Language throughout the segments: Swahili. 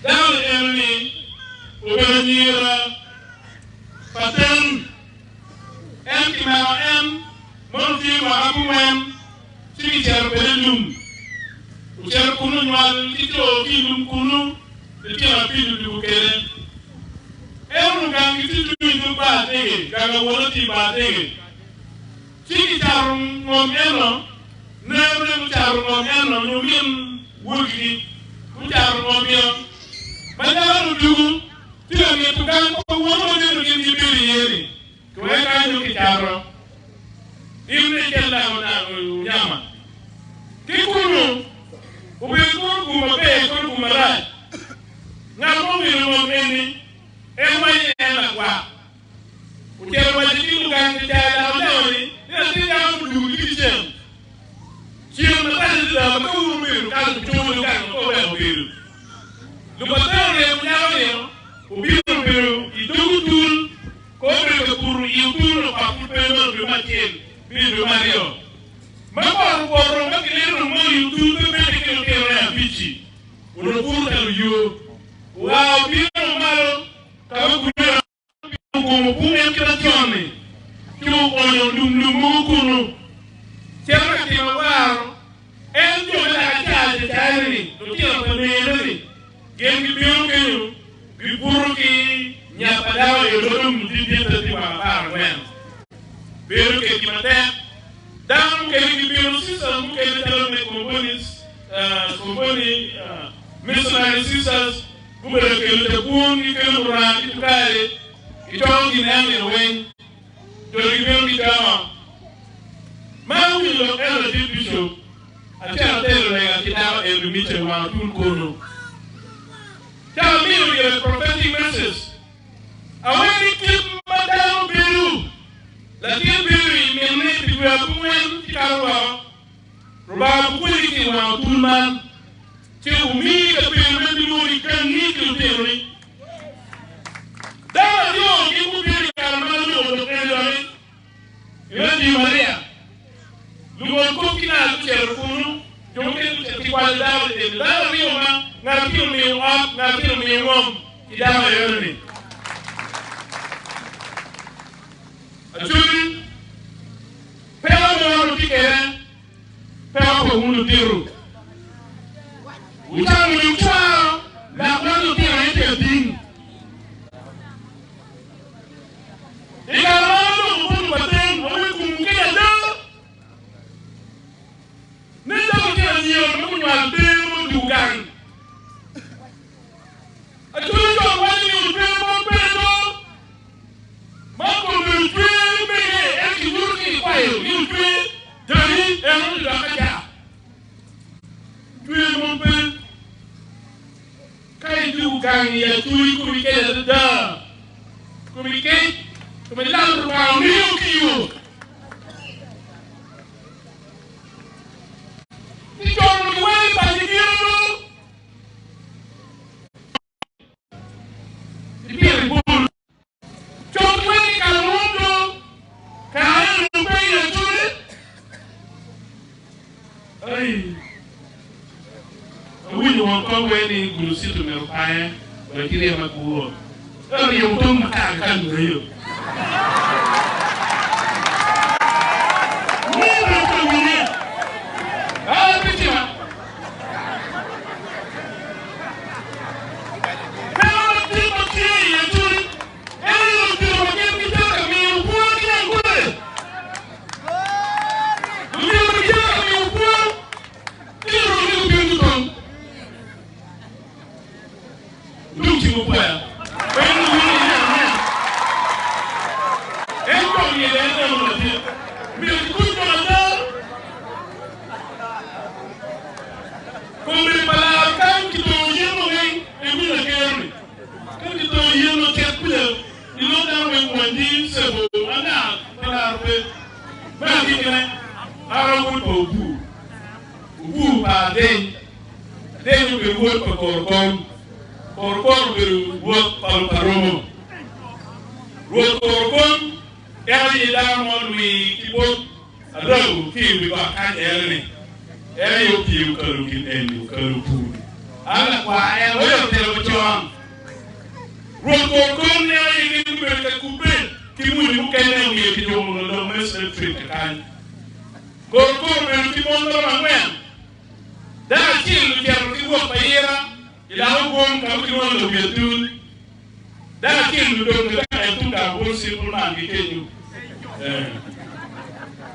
Down early, over near Pattern, empty my M, Monty, Mahabuem, Sinister Belum, which are Kunu, Tito, Kilum Kunu, the Tia Pilu to Keren. Everyone can get to do bad thing, Gagawati bad thing. Sinister Momeno, never Charu Momeno, you mean Woody, Charu Momeno. Banyak dulu, tidak menyatukan orang yang begini begini. Mereka itu bicara, ini jalan nyaman. Kikunu, ubikur kumape, kumarai. Ngamu minum ini, emai enak wah. Ujar wajib itu kan jalan ini, dia tidak dulu dicem. Cium mata sudah betul biru, kalau cuma kan kau yang biru. Lupakan yang punya biru itu betul, kau berkeburu itu apa pun bermacam biru Mario. Maka orang keliru mau itu berpikir kira bici, orang pun tahu you. Wow biru Mario, kau punya kamu punya kita cumi, cuma orang dum kuno. Siapa yang mau? Enjo dah cari, tu tiada benda. Gengi biru biburu ki nyapa dawa yodum di dia tertiba bar wen. Biru ke kimate, dan gengi biru sisa mungkin dalam komponi missionary sisters, bukan ke lepun ke lemburan itu kali, itu orang gini yang wen, jadi biru kita, mau bilang elok di bishop, acara terus kita elok waktu kono. Tell me your prophetic message. I want to keep Madame Biru. La Biru, mais tu vas pouvoir Kawa. Roba Puliki wa Tulman. Tu umi que Biru kan ni tu Biru. Da yo ki ku Biru Karmanu do Elori. Yo di Maria. Lu ko kina tu Kunu. Jomke tu kwalidao de la Rioma. Ngakiru miungop, ngakiru miungom, tidak ada ni. Ajun, pela orang tikere, pela pengundu tiru. Ucap menyucap, nak pengundu tiru itu penting. Jika malu pun batin, orang mungkin ada. Nenda mungkin dia menjual tiru dugaan. Ajuda wani upepo pedo, mako mutwe mege ekijurki kwayo mutwe jani enu dakaja. Twe mumpe kai du gangi ya tui kumike da kumike kumilaru kwa miu kiyo. Nijoru ni wani pasikiru. Ni Gulu situ merupanya, berarti dia makbul. Yang untung makan beliau. Ni betul ni. Apa cuma? Kalau tiba kiri yang curi, elok tiba kiri kita kami upur kita gule. Tiba kita kami upur, tiru kita tong. Luci upaya, penu ini yang engkau ni dah mula. Bila kita ada, kau berpalakkan kita yang mungkin bila kiri, kan kita yang macam bila, ilo dah mengwandi sebab anak pelarpe, bagi kita orang ubu padeng, deng berbuat perkorkom. Korkon berbuat paru-paru. Buat korkon, yang tidak mau kibut, ada kiu dibakar ni. Yang kiu kalau kita ni kalau pun. Anak wah yang orang terlalu Rokokon ya ingin mereka kupin, kimu ni bukan yang dia kijong dalam mesel Afrika. Rokokon mereka kimon dalam mana? Dah cil biar kibuat bayar, ilahu bom kamu kimon lebih betul. Dah cil duduk kita itu dah bom sempurna gitu.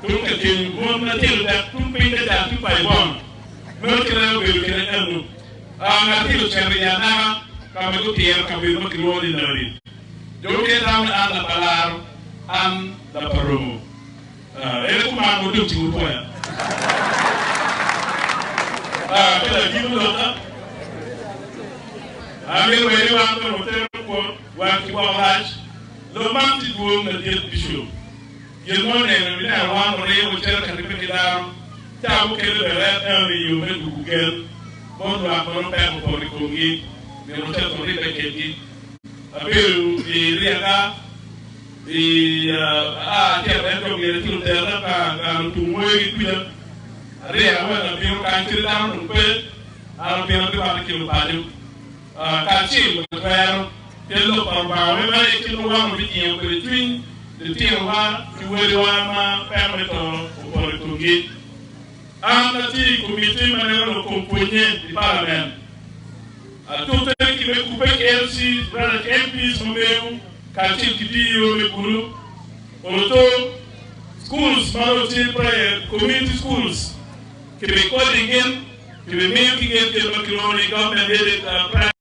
Tung ketin bom nanti dah tung pindah dah tung bayar. Mereka berkira anu, nanti lu cari anak. Kami tu tiar kami tu keluar di dalam. Jodoh kami anda balar, anda perumu. Itu mahu tu cikgu ya. Kita gitu loh. Ambil beri waktu hotel waktu KWASH, lomang cikgu nanti bisu. Ilmu ni mana orang orang hotel kami kita tahu kalau berat ni yumet Google, baru apa nak pergi kongi. Yang macam tu kita kiki, apel di riaga, di tiap hari kita tu terasa kan tunggu itu je. Riaga mana biar kan cerita nampak, biar tu apa kilo padu, kacil berbayar, kalau perbawah mana kilo wang bikin berituin, itu wang kiwedwan ma permeto upor tungi. Nanti komite mana lo komponen di parlemen. Tout ce qui me coupe MC, MP, son meu, quartier qui dit le Gulu, auto, schools, marotin, community schools, qui me coding in, qui me make it, qui me